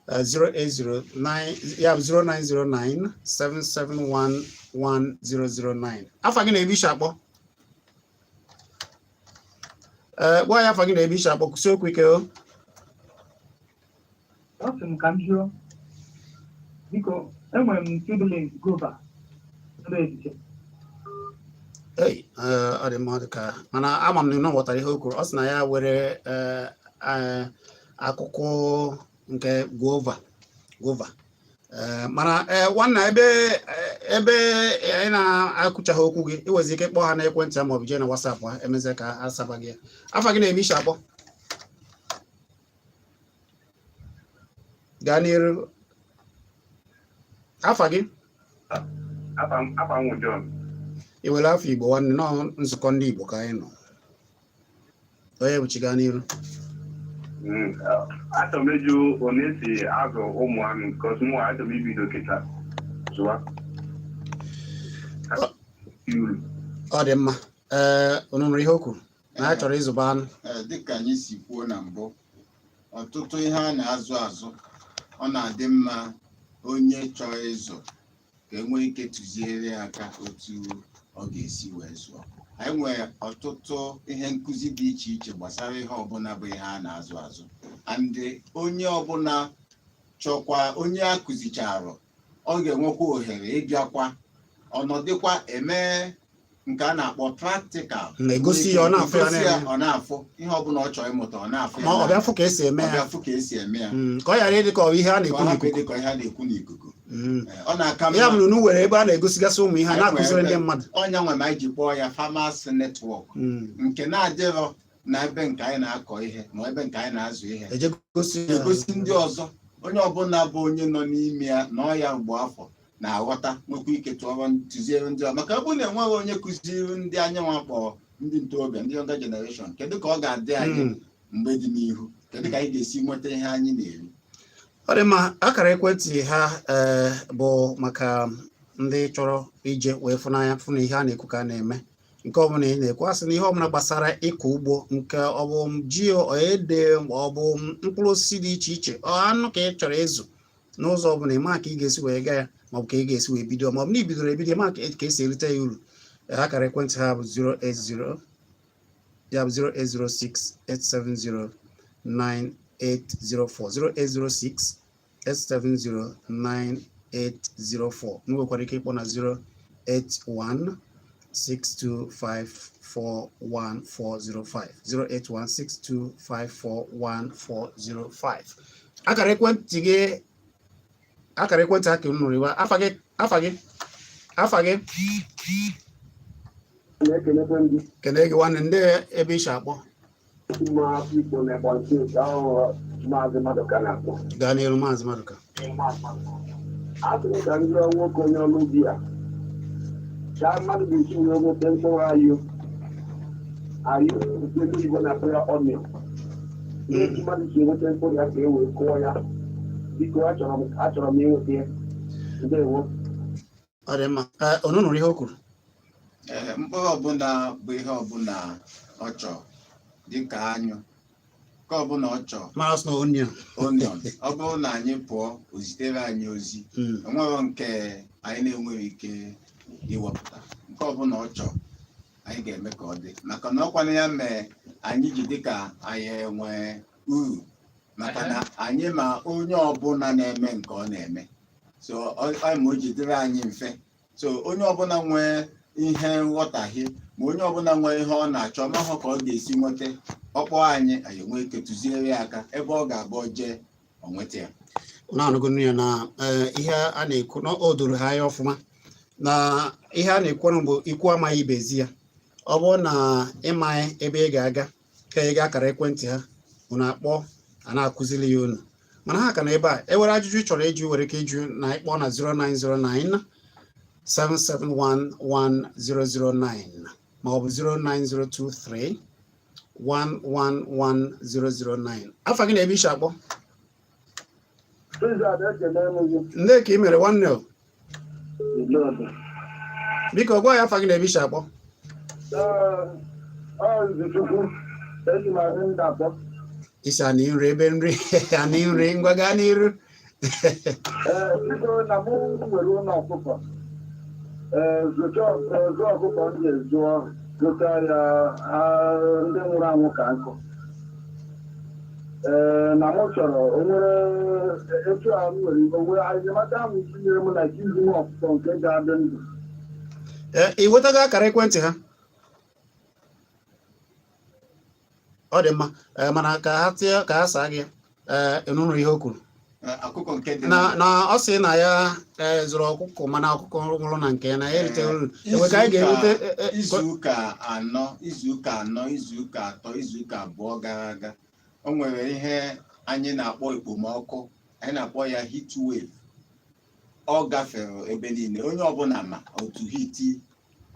[SPEAKER 1] 08097711009. Afa gị na-ebi ishi akpọ gwa ya afa gị na-ebi ishi akpọ kwụsị okwu ike o.
[SPEAKER 5] Ọ sị m ka m jụọ biko enwere m siblings gova ebe echiche.
[SPEAKER 1] Ọ dị mmadụ ka mana ama m na ghọtara ihe o kwuru. Ọ sị na ya were akụkụ nke gova mana nwanna ebe anyị na-akụchaghị okwu gị iwezi ike kpọọ ha na ekwentị ma ọ bụ jee na WhatsApp ha emeze ka asaba gị. Afa gị na-eme ishi akpọ gaa n'iru. Afa gị i were afọ Igbo nwanne nọ nzukọ ndị Igbo ka anyị nọ. Onye bụchi gaa n'iru.
[SPEAKER 4] Achọrọ m ịjụ onye si azụ ụmụ anụ because mụ achọrọ m ibido kịta zụwa.
[SPEAKER 1] Ọ dị mma. Unu nụrụ ihe o kwuru na a chọrọ ịzụba anụ.
[SPEAKER 2] Dịka anyị si kwuo na mbụ ọtụtụ ihe a na-azụ ọ na-adị mma onye chọrọ ịzụ ka enwee ike tụziere ya aka otu ọ ga-esi wee zụọ. Anyị nwere ọtụtụ ihe nkụzi dị iche iche gbasara ihe ọbụla bụ ihe a na-azụ and onye ọbụla chọkwa onye a kụzichara ọ ga-enwekwa ohere ịbịakwa ọnọdụkwa eme nke a na-akpọ practical
[SPEAKER 1] na-egosi ya ọ
[SPEAKER 2] na-afụ ihe ọbụla ọ chọrọ ịmụta ọ na-afụ
[SPEAKER 1] ma ọ bịafụ ka esi eme ya ka ọ ghara ịdị ka ihe a
[SPEAKER 2] na-ekwu n'ikuku. Ọ na-aka
[SPEAKER 1] ya bụrụ na were ebe a na-egosigasị ụmụ ihe a na-akụziri ndị mmadụ.
[SPEAKER 2] Ọnya nwe ma anyị ji kpọọ ya farmers network nke na-adịrọ na ebe nke anyị na-akọ ihe ma ebe nke anyị na-azụ ihe egosi ndị ọzọ. Onye ọbụla bụ onye nọ n'ime ya na ọya mgbe afọ na-aghọta nwekwa ike tụziere ndị ọzọ maka ọ bụrụ na enweghị onye kụziri ndị anyị nwa kpọrọ ndị ntorobịa ndị younger generation kedu ka ọ ga-adị anyị mgbe dị n'ihu kedu ka anyị ga-esi nweta ihe anyị na-eri.
[SPEAKER 1] Ọ dị mma. Akara ekwentị ha bụ maka ndị chọrọ ije wee fụnanya fụ na ihe a na-ekwu ka a na-eme nke ọbụla ị na-ekwu asị na ihe ọbụla gbasara ịkọ ugbo nke ọ bụ ji ede ma ọ bụ mkpụrụ osisi dị iche iche anụ ka ị chọrọ ịzụ n'ụzọ ọbụla ịma ka ị ga-esi wee gaa ya maọbụ ka ị ga-esi wee bido maọbụ na ibidoro ebido ịma ka esi erite ya uru. Akara ekwentị ha bụ 080 ya bụ 08068709804 08068709804. Nwekwara ike ịkpọ na 081 08162541405 08162541405. akara ekwentị gị aka unu nụrụ afa gị kene gị nwanne ndị ebe ishi akpọ gaa n'iru maazị Maduka.
[SPEAKER 4] Atụrụ ka ndị nwoke onye ọrụ ubi a ka mmadụ ga-esi wee nweta mkpụrụ ayụ nke ndị Igbo na-akpọ ya ọmị eji mmadụ si enweta mkpụrụ ya ka e wee kụọ ya. Biko achọrọ m ịnweta ya. Ndewo.
[SPEAKER 1] Ọ dị mma. Unu nụrụ ihe o kwuru?
[SPEAKER 2] Mkpụrụ ọbụla bụ ihe ọbụla ọ chọrọ dịka anyụ ka ọbụla ọ chọrọ onion ọ bụrụ na anyị pụọ o zitere anyị ozi enweghị nke anyị na-enweghị ike iwepụta. Nke ọbụla ọ chọrọ anyị ga-eme ka ọ dị maka na ọkwana ya mee anyị ji dịka anyị enwe uru maka na anyị ma onye ọbụla na-eme nke ọ na-eme so anyị ma o jidere anyị mfe so onye ọbụla nwee ihe nghọtahie ma onye ọbụla nwee ihe ọ na-achọ mahụ ka ọ ga-esi nweta ọkpọ anyị enwee ike tụziere ya aka ebe ọ ga-abụ jee ọ nweta ya.
[SPEAKER 1] Na-anụgo ya na ihe a na-ekwu na o doro ha anya ọfụma na ihe a na-ekwu bụ ikwu amaghị ibezi ya. Ọ bụrụ na ịmaghị ebe ị ga-aga ka ị ga-akara ekwentị ha unu akpọ a na-akụziri ya unu mana ha ka na ebe a ewere ajụjụ ị chọrọ ịjụ were ka ịjụ na ịkpọ na 0909 7711009 maọbụ 09023 1111009. Afa gị na-ebe ishi akpọ? Ndị ka ị mere nwanne o? Biko gwa ya afa gị na-ebe ishi akpọ? Isi anị nri ebe nri anị nri ngwa gaa n'iru.
[SPEAKER 4] Zụọ ọkụkọ m ga-ezụọ zụta ya ndị nwụrụ anwụ ka nkụ na m chọrọ o nwere etu a m nwere onwe enyemaka ahụ tinyere m na Chizzy m ọkụkọ nke ga-adị ndụ.
[SPEAKER 1] Ị wetago akara ekwentị ha? Ọ dị mma mana ka ha tie ka ha saa gị enụrụ ihe o kwuru na ọ sị na ya zụrụ ọkụkọ mana ọkụkọ nwụrụ na nke na ya eriteghị uru enwe ka anyị ga-erute
[SPEAKER 2] izuụka anọ izuụka atọ izuụka abụọ gara aga o nwere ihe anyị na-akpọ ekpomọkụ anyị na-akpọ ya heat wave. Ọ gafere ebe niile onye ọbụla ma otu hiti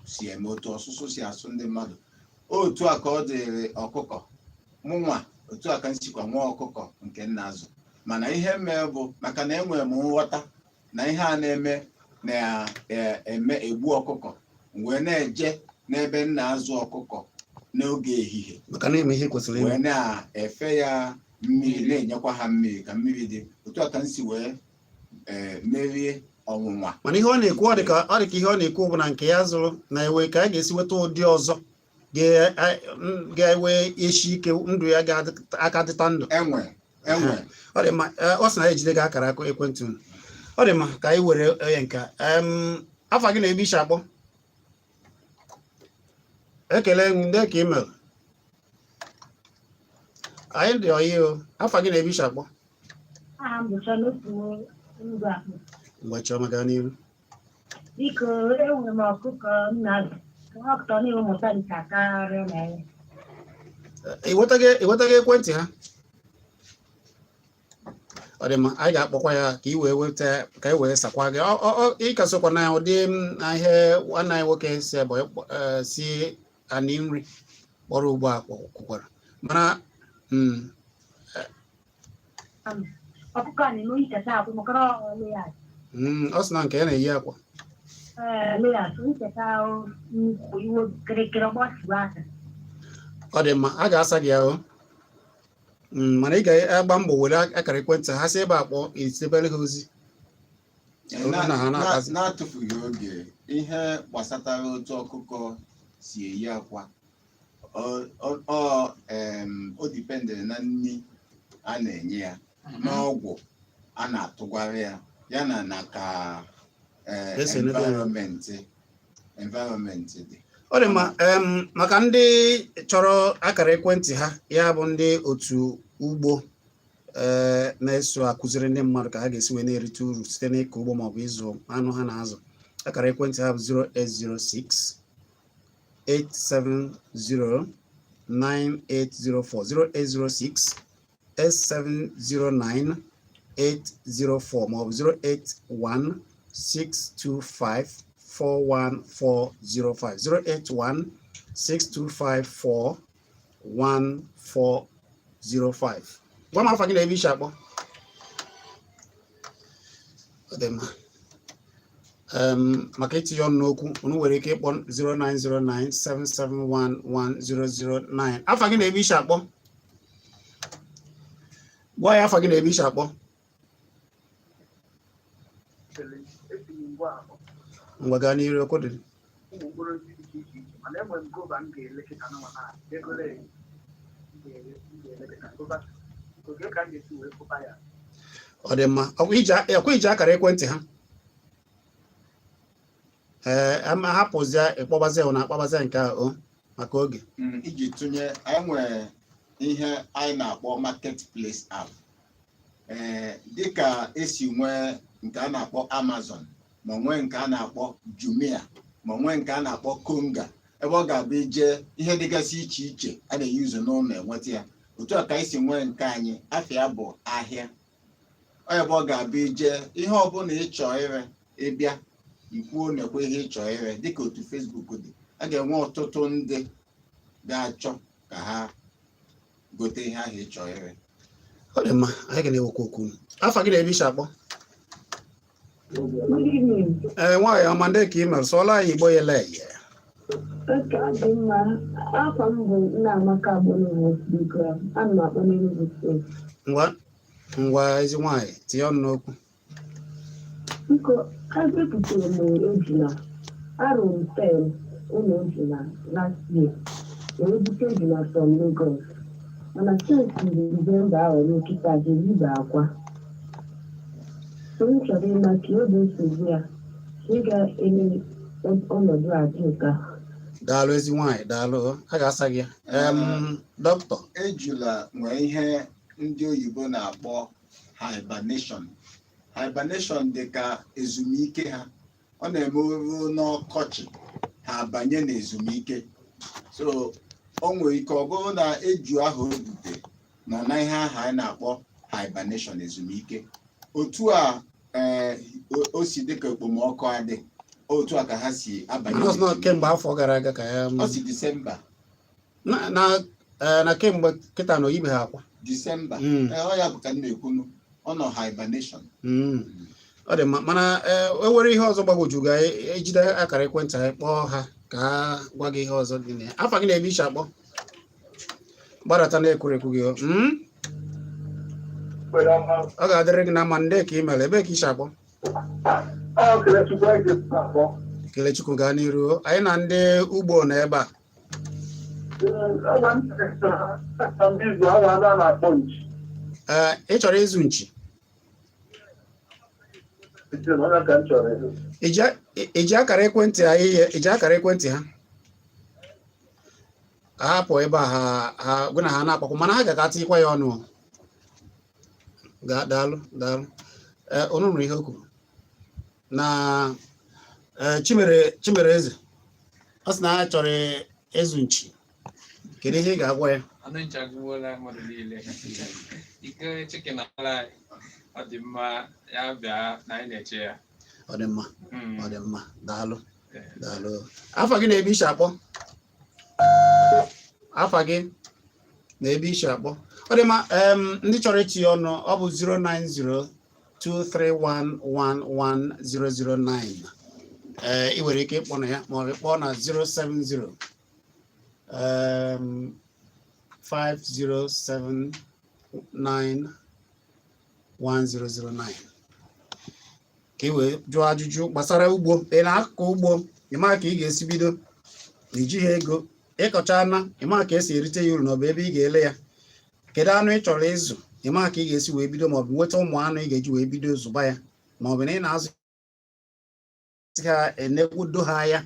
[SPEAKER 2] si eme otu ọsụsụ si asụ ndị mmadụ otu a ka ọ dịrị ọkụkọ mụnwa otu a ka m sikwa nwa ọkụkọ nke nna azụ mana ihe mere bụ maka na enwere m nghọta na ihe a na-eme na-eme egbu ọkụkọ wee na-eje n'ebe nna azụ ọkụkọ n'oge ehihie
[SPEAKER 1] maka na eme ihe kwesịrị
[SPEAKER 2] wee na-efe ya mmiri na-enyekwa ha mmiri ka mmiri dị otu a ka m si wee merie ọnwụnwa.
[SPEAKER 1] Mana ihe ọ na-ekwu ọ dị ka ihe ọ na-ekwu bụ na nke ya zụrụ na-ewe ka a ga-esi nweta ụdị ọzọ ga-ewe eshi ike ndụ ya ga-aka dịta ndụ.
[SPEAKER 2] Enwe
[SPEAKER 1] ọ dị mma ọ sị na ya ejide gị akara ekwentị unu. Ọ dị mma ka anyị were onye nka afa gị na-ebe ishi akpọ? Ekele ndị ka email anyị dị oyi o. Afa gị na-ebe ishi akpọ? Mgbe chiọma gaa n'iru.
[SPEAKER 6] Biko enwere m ọkụkọ nna ọkụkọ na-emụta nke karịa na ya.
[SPEAKER 1] Iwetaghị ekwentị ha? Ọ dị mma anyị ga-akpọkwa ya ka i wee sakwa gị ịka sokwa na ụdị ihe nwanne anyị nwoke si ebe si anị nri kpọrọ ugbo a kwukwara mana
[SPEAKER 6] ọkụkọ a na-eme ncheta akwụ maka
[SPEAKER 1] ọ sị na nke ya na-eyi akwa ọ dị mma a ga-asa gị ahụ mana ị ga-agba mbọ were akara ekwentị ha si ebe akpọ itebere ha ozi
[SPEAKER 2] na-atụfughị oge ihe gbasatara otu ọkụkọ si eyi akwa o dipendere na nri a na-enye ya n'ọgwụ a na-atụgwara ya yana na ka environment environment dị.
[SPEAKER 1] Ọ dị mma, maka ndị chọrọ akara ekwentị ha, ya bụ ndị otu ugbo na-eso akụziri ndị mmadụ ka ha ga-esi wee na-erite uru site n'ịkọ ugbo maọbụ ịzụ anụ ha na-azụ. Akara ekwentị ha bụ 0806 870 9804 0806 870 9804 maọbụ 081 625 41405 081 625 41405. Gwa m afọ gị na-ebe iche akpọ. Ọ dị mma. Maka itinye ọnụ n'okwu, unu nwere ike ịkpọ 09097711009. Afọ gị na-ebe iche akpọ. Gwa ya afọ gị na-ebe iche akpọ. Ngwa gaa n'iru okwu dị. Ọ dị mma. Ọkwa iji akara ekwentị ha. Hapụzie ịkpọbazie na akpọbazie nke ahụ maka oge.
[SPEAKER 2] Iji tụnye, anyị nwere ihe anyị na-akpọ marketplace app. Dịka esi nwee nke a na-akpọ Amazon, ma nwee nke a na-akpọ Jumia, ma nwee nke a na-akpọ Konga, ebe ọ ga-abụ ije ihe dịgasị iche iche a na-eyuzu n'ụlọ enweta ya. Otu a ka anyị si nwee nke anyị, afịa bụ ahịa. Ebe ọ ga-abụ ije ihe ọbụla ị chọọ ire, ịbịa ikwuo nekwe ihe ị chọọ ire, dịka otu Facebook dị, a ga-enwe ọtụtụ ndị ga-achọ ka ha gote ihe ahụ ị chọọ ire.
[SPEAKER 1] Ọ dị mma, anyị ga-ewekwa okwu. Afọ gị na-ebe iche akpọ. Nwaanyị ọma, ndị ka ị mere sụọla anyị Igbo yele eye. Ngwa ezi nwaanyị tinye ọnụ n'okwu.
[SPEAKER 6] Biko, ebepụtara m ejula, arụrụ m pen ụlọ ejula last year, wee bute ejula from Lagos. Mana since December ahụ n'okịta ga-ebiba akwa. So m chọrọ ịma ka oge nsogbu ya, ka ị ga-eme ọnọdụ adị ụka.
[SPEAKER 1] Daalụ ezi nwaanyị, daalụ. A ga-asa gị. Dọkịta.
[SPEAKER 2] Ejula nwere ihe ndị oyibo na-akpọ hibernation. Hibernation dị ka ezumike ha. Ọ na-emerụ n'ọkọchị ha banye n'ezumike. So o nwere ike ọ bụrụ na eju ahụ ebute nọ na ihe ahụ anyị na-akpọ hibernation, ezumike. Otu a o si dịka okpomọkụ adị, otu a ka ha si abanye.
[SPEAKER 1] Kemgbe afọ gara aga ka ya.
[SPEAKER 2] Ọ si Disemba.
[SPEAKER 1] Na kemgbe kịta na oyibe ha akwa.
[SPEAKER 2] Disemba. Ọ ya bụ ka m na-ekwunu. Ọ nọ hibernation.
[SPEAKER 1] Ọ dị mma, mana enwere ihe ọzọ gbagwoju ga-ejide akara ekwentị anyị kpọọ ha ka ha gwa gị ihe ọzọ dị na ya. Afọ gị na-ebe iche akpọ. Gbadata na-ekwurekwu gị. Ọ ga-adịrị gị na mma, ndị ka ị mere. Ebe ka iche akpọ. Kelechukwu gaa n'iru. Anyị na ndị ugbo nọ ebe a. Ị chọrọ ịzụ nchi? Iji akara ekwentị ha ihe, iji akara ekwentị ha hapụ ebe a ha gụ na ha na-akpakwa, mana ha ga-ata ikwa ya ọnụ. Daalụ. Onu nụrụ ihe o kwuru na Chimere Eze, ọ sị na ha chọrọ ịzụ nchi. Kedu ihe ị ga-agwa ya?
[SPEAKER 3] Anụ nchi agụwola mmadụ niile. Ike chicken ala ọ dị mma, ya bịa na anyị na-eche ya.
[SPEAKER 1] Ọ dị mma. Ọ dị mma. Daalụ. Afọ gị na-ebe iche akpọ. Afọ gị na-ebe iche akpọ. Ọ dị mma. Ndị chọrọ itinye ọnụ, ọ bụ 09023111009. Ị nwere ike ịkpọ na ya ma ọ bụ kpọọ na 070 507911009 ka ị wee jụọ ajụjụ gbasara ugbo. Ị na-akọ ugbo, ịma ka ị ga-esi bido, iji ha ego ịkọcha ana, ịma ka esi erite ya uru n'ọbụ ebe ị ga-ele ya. Kedu anụ ị chọrọ ịzụ, ịma ka ị ga-esi wee bido, maọbụ nweta ụmụ anụ ị ga-eji wee bido zụba ya, maọbụ na ị na-azụ ha enekwudo ha ya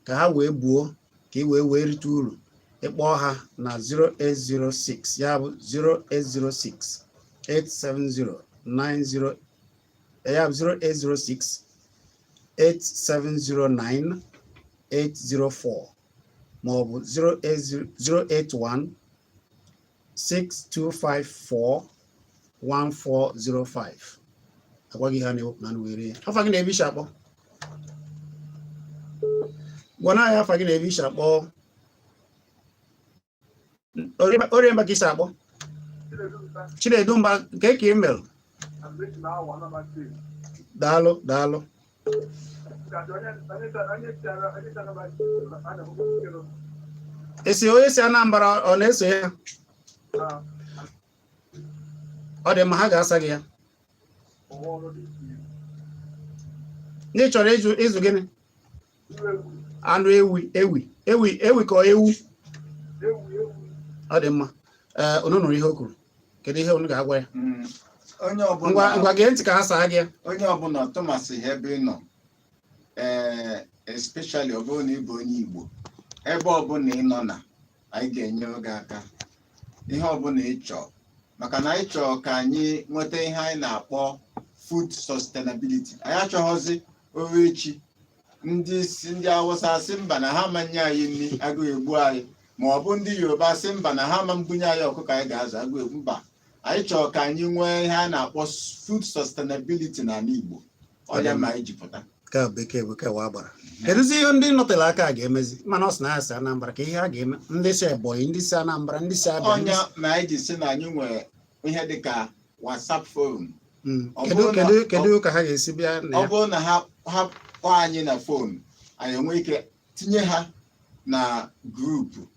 [SPEAKER 1] ka ha wee buo ka ị wee rite uru. Ịkpọọ ha na 0806 ya bụ 0806 870 90 ya bụ 0806 8709 804 maọbụ 081 6254 1405. Agwaghị ha na-ewepụ na were ya. Afa gị na-ebe ishi akpọ? Gwana ya afa gị na-ebe ishi akpọ. Orie mba ka isi akpọ? Chinedumba nke ka email. Daalụ daalụ. Esi onye si Anambra ọ na-eso ya? Ọ dị mma, ha ga-asa gị ya. Ndị chọrọ ịzụ gịnị? Anụ ewi ka ọ ewu? Ọ dị mma. Unu nụrụ ihe o kwuru. Kedu ihe unu ga-agwa ya?
[SPEAKER 2] Onye ọbụla
[SPEAKER 1] Ngwa gee ntị ka ha saa gị ya.
[SPEAKER 2] Onye ọbụla tụmasị ebe ị nọ, especially ọ bụrụ na ị bụ onye Igbo, ebe ọbụla ị nọ na anyị ga-enye oge aka ihe ọbụla ị chọọ, maka na anyị chọọ ka anyị nweta ihe anyị na-akpọ food sustainability. Anyị achọghọzi oru echi ndị Awụsa sị mba na ha manye anyị nri agụụ egbu anyị, ma ọ bụ ndị Yoruba sị mba na ha ma mbunye anyị ọkụkọ anyị ga-azụ agụụ egbu. Mba, anyị chọrọ ka anyị nwee ihe a na-akpọ food sustainability n'ala Igbo. Ọ ya ma anyị jipụta
[SPEAKER 1] ka bekee wa gbara. Kedụzi ihe ndị nọtere aka ga-emezi? Mana ọ sị na ya si Anambra, ka ihe ha ga-eme? Ndị si Ebonyi, ndị si Anambra, ndị si Abịa.
[SPEAKER 2] Ọnya ma anyị ji sị na anyị nwere ihe dịka WhatsApp forum.
[SPEAKER 1] Kedu ka ha ga-esi bịa na ya?
[SPEAKER 2] Ọ bụrụ na ha kpọọ anyị na fon, anyị enwe ike tinye ha na grupu.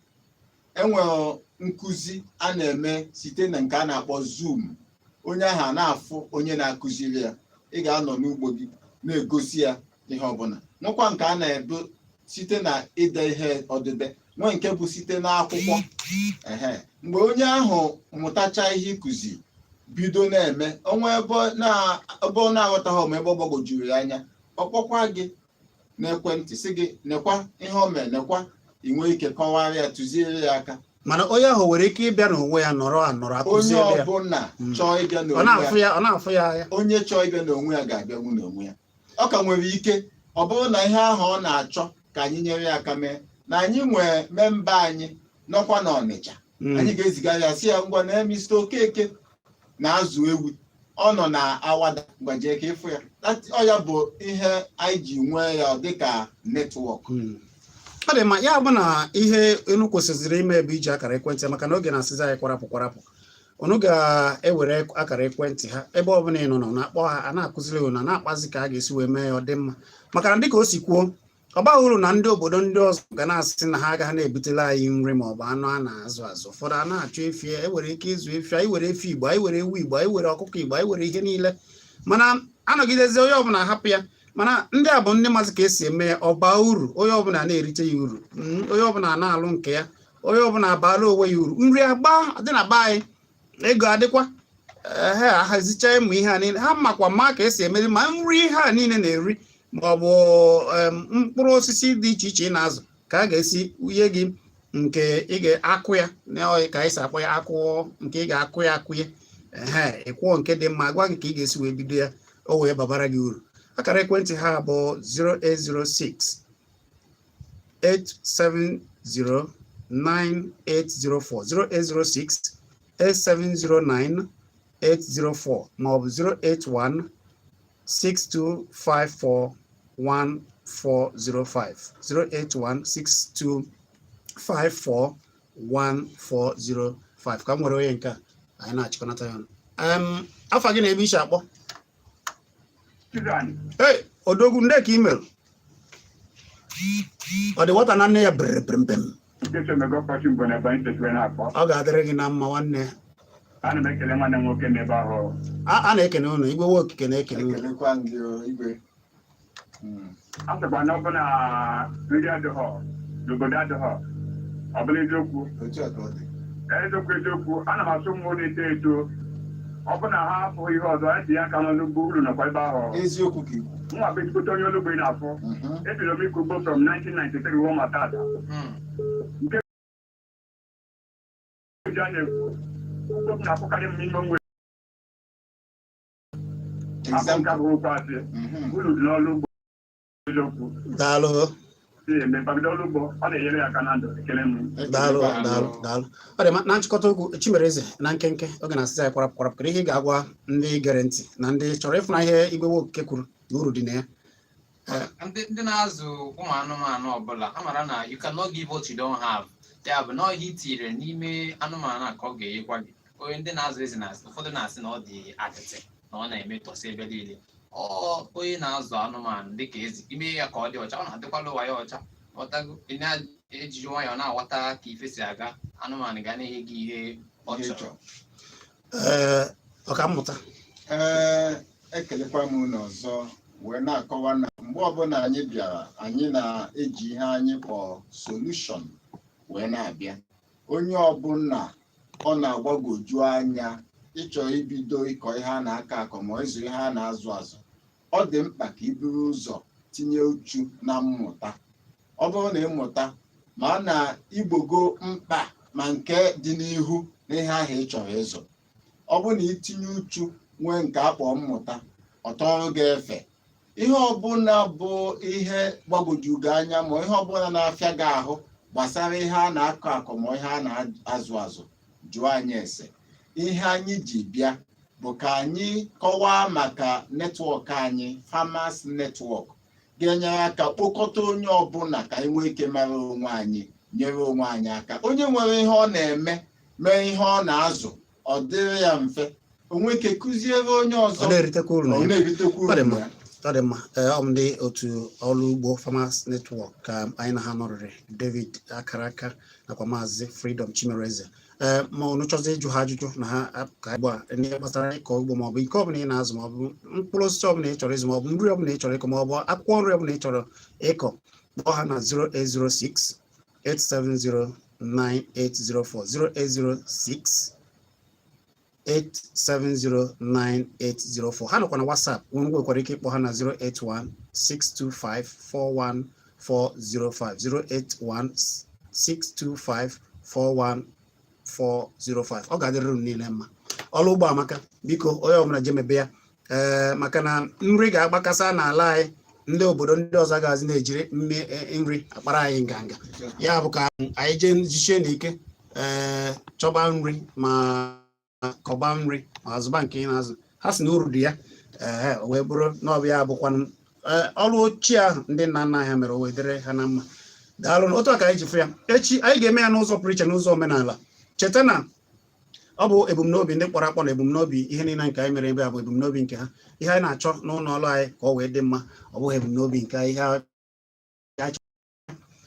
[SPEAKER 2] Enwere nkụzi a na-eme site na nke a na-akpọ Zoom. Onye ahụ a na-afụ onye na-akụziri ya. Ị ga-anọ n'ugbo gị na-egosi ya ihe ọbụla. Nwekwa nke a na-ebu site na ide ihe odide, nwee nke bụ site n'akwụkwọ. Mgbe onye ahụ mụtacha ihe ịkụzi bido na-eme, onwe ebe ọ na-aghọtaghị ma ebe ọ gbagwojuru ya anya, ọ kpọkwa gị n'ekwentị sị gị nekwa ihe o mere, nekwa inwe ike kọwara ya, tụziere ya aka.
[SPEAKER 1] Mana onye ahụ nwere ike ịbịa n'onwe ya nọrọ akụziere ya.
[SPEAKER 2] Onye ọbụla chọọ ịbịa n'onwe ya,
[SPEAKER 1] ọ na-afụ ya.
[SPEAKER 2] Onye chọọ ịbịa n'onwe ya ga-abịanwu n'onwe ya. Ọ ka nwere ike ọ bụrụ na ihe ahụ ọ na-achọ ka anyị nyere ya aka mee, na anyị nwee memba anyị nọkwa n'Ọnịcha, anyị ga-eziga ya si ya ngwa na Mr. Okeke na-azụ ewu, ọ nọ na Awada, gbajie ka ịfụ ya. Ọ ya bụ ihe anyị ji nwee ya dịka netwọk.
[SPEAKER 1] Ọ dị mma, ya bụ na ihe unu kwesịrị ime ebe iji akara ekwentị, maka na oge na-asịzi anyị kwarapụ. Unu ga-ewere akara ekwentị ha ebe ọbụla ị nọ na-akpọ ha, a na-akụziri unu, na-akpazi ka a ga-esi wee mee ya ọ dị mma. Maka na dịka o si kwuo, ọ baghị uru na ndị obodo ndị ọzọ ga na-asị na ha agaghị na-ebutela anyị nri ma ọ bụ anụ a na-azụ azụ. Ụfọdụ a na-achọ efi, ewere ike ịzụ efi, anyị were efi Igbo, anyị were ewu Igbo, anyị were ọkụkọ Igbo, anyị were ihe niile, mana anọgidezi onye ọbụla hapụ ya. Mana ndị a bụ ndị maazị ka esi eme ya, ọ baa uru, onye ọbụla na-erite ya uru, onye ọbụla na-alụ nke ya, onye ọbụla abaala onwe ya uru. Nri agba dị na be anyị, ego adịkwa, ahazicha ịmụ ihe a niile, ha makwa mma ka esi emeri ma nri ihe a niile na-eri, ma ọ bụ mkpụrụ osisi dị iche iche ị na-azụ, ka a ga-esi unye gị nke ị ga-akụ ya, ka anyị si akpọ ya akụ, nke ị ga-akụ ya akụnye, ịkwụọ nke dị mma, gwa gị ka ị ga-esi wee bido ya, o wee babara gị uru. Akara ekwentị ha bụ 0806 870 9804 0806 870 9804 maọbụ 081 6254 1405 081 6254 1405. Ka m nwere onye nke a anyị na-achịkọnata ya ọnụ. Afa gị na-ebe ishi akpọ? Odogwu ndị ka email ọ dị nwata na nne ya brem. Ọ ga-adịrị gị na mma nwanne.
[SPEAKER 4] Ana m ekele nwanne m nwoke n'ebe ahụ.
[SPEAKER 1] A na-ekene unu, Igwe nwe okike na-ekele unu.
[SPEAKER 4] A sịkwa na ọ bụ na nri adịghọ n'obodo adịghọ, ọ bụla eziokwu. Eziokwu, ana m asụ mmụọ na-eto eto, ọ bụ na ha afụghị ihe ọzọ, anyị ji ya aka n'ọnụ ugbo uru nọkwa ebe ahụ.
[SPEAKER 2] Eziokwu ka ikwu.
[SPEAKER 4] Mwa be ko tonyo lo be na fo. E bi lo mi ko go from 1993 wo matata. Nke janye ko na ko kale minimum wage. Example ka go pass. Ulu lo lo
[SPEAKER 1] Dalo.
[SPEAKER 4] Me bagdo lo bo. Ana yere ya kanando kelemu.
[SPEAKER 1] Dalo. Ode na nchịkọta okwu Chimereze na nkenke oge na asịsa ya kwarapụ kere ihe ga-agwa ndị gere ntị na ndị chọrọ ịfụ na ihe Igwe Nwoke kwuru na uru dị na ya.
[SPEAKER 3] Ndị na-azụ ụmụ anụmanụ ọbụla ha mara na you cannot give what you don't have. Ya bụ na ihe itinyere n'ime anụmanụ ka ọ ga-enyekwa gị. Onye ndị na-azụ ezi na ụfọdụ na-asị na ọ dị atịtị na ọ na-emetọsị ebe niile. Onye na-azụ anụmanụ dịka ezi ime ya ka ọ dị ọcha, ọ na-adịkwala ụwa ya ọcha. Ọtago ị na-ejiji nwayọọ na-aghọta ka ife si aga, anụmanụ ga na-enye gị ihe ọ chọrọ.
[SPEAKER 1] Ọkammụta
[SPEAKER 2] ekelekwa m n'ọzọ wee na-akọwa na mgbe ọbụla anyị bịara anyị na-eji ihe anyị kpọọ solution wee na-abịa. Onye ọbụla ọ na-agbagoju anya ịchọ ibido ịkọ ihe a na-akọ akọ ma ịzụ ihe a na-azụ azụ, ọ dị mkpa ka i buru ụzọ tinye uchu na mmụta. Ọ bụrụ na ịmụta ma na igbogo mkpa ma nke dị n'ihu na ihe ahụ ị chọrọ ịzụ, ọ bụrụ na itinye uchu nwee nke akpọ mmụta, ọtọrụ ga-efe ihe ọbụla bụ ihe gbagwoju gị anya ma ihe ọbụla na-afịa gị ahụ gbasara ihe a na-akọ akọ ma ihe a na-azụ azụ, jụọ anyị ese. Ihe anyị ji bịa bụ ka anyị kọwaa maka netwọk anyị, Farmers Network, ga-enyere aka kpokọta onye ọbụla ka anyị nwee ike mara onwe anyị, nyere onwe anyị aka. Onye nwere ihe ọ na-eme mee ihe ọ na-azụ, ọ dịrị ya mfe, o nwee ike kụziere onye ọzọ,
[SPEAKER 1] ọ na-eritekwa uru.
[SPEAKER 2] Ọ
[SPEAKER 1] dị mma. Ọ ndị otu ọrụ ugbo Farmers Network ka anyị na ha nọrịrị, David Akaraka nakwa Maazị Freedom Chimereze. Ma unu chọzi ịjụ ha ajụjụ na ha ka Igbo n'ihe gbasara ịkọ ugbo maọbụ ike ọbụla ị na-azụ maọbụ mkpụrụ osisi ọbụla ị chọrọ ịzụ maọbụ nri ọbụla ị chọrọ ịkọ maọbụ akwụkwọ nri ọbụla ị chọrọ ịkọ, kpọọ ha na 0806 870 9804 0806 8709804. Ha nọkwa na WhatsApp. Unu nwekwara ike ịkpọ ha na 081 625 41405 081 625 41405. Ọ ga-adịrị unu niile mma. Ọrụ ugbo amaka, biko onye ọbụla jemebe ya maka na nri ga-agbakasa n'ala anyị, ndị obodo ndị ọzọ gazi na-ejiri nri akpara anyị nganga. Ya bụ ka anyị jee jichie n'ike chọba nri ma kọba nri ma azụba nke ị na-azụ. Ha si na uru dị ya wee bụrụ na ọbịa bụkwanụ ọrụ ochie ahụ ndị nna nna ha mere o wedere ha na mma. Daalụ na otu a ka anyị ji fụ ya. Echi anyị ga-eme ya n'ụzọ pụrụ iche, n'ụzọ omenala. Cheta na ọ bụ ebumnobi ndị kpọrọ akpọ na ebumnobi ihe niile nke anyị mere ebe a bụ ebumnobi nke ha. Ihe anyị na-achọ n'ụlọ ọrụ anyị ka ọ wee dị mma, ọ bụghị ebumnobi nke ihe anyị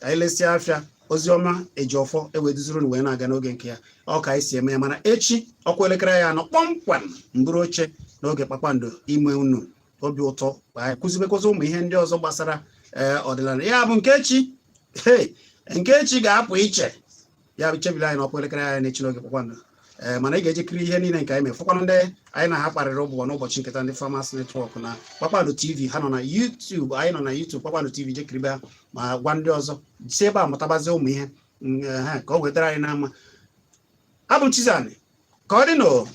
[SPEAKER 1] anyị lesịa afịa ozi ọma eji ọfọ eweduzuru wee na-aga n'oge nke ya. Ọ ka anyị si eme ya, mana echi ọkwa elekere ya anọ kpọmkwem mbụrụ oche n'oge Kpakpando ime unu obi ụtọ, anyị kụzibekwazi ụmụ ihe ndị ọzọ gbasara ọdịnala. Ya bụ nke echi ga-apụ iche, ya bụ chebili anyị n'ọkwa elekere anyị n'echi n'oge Kpakpando. Mana ị ga-ejikiri ihe niile nke anyị mere. Fụkwanụ ndị anyị na ha kparịrị ụbụbọ n'ụbọchị nketa ndị Farmers Network na Kpakpando TV. Ha nọ na YouTube, anyị nọ na YouTube Kpakpando TV. Jekiribe ha ma gwa ndị ọzọ si ebe a mụtabazi ụmụ ihe ha ka ọ wetara anyị n'ama. Abụ Chizzy ka ọ dị n'o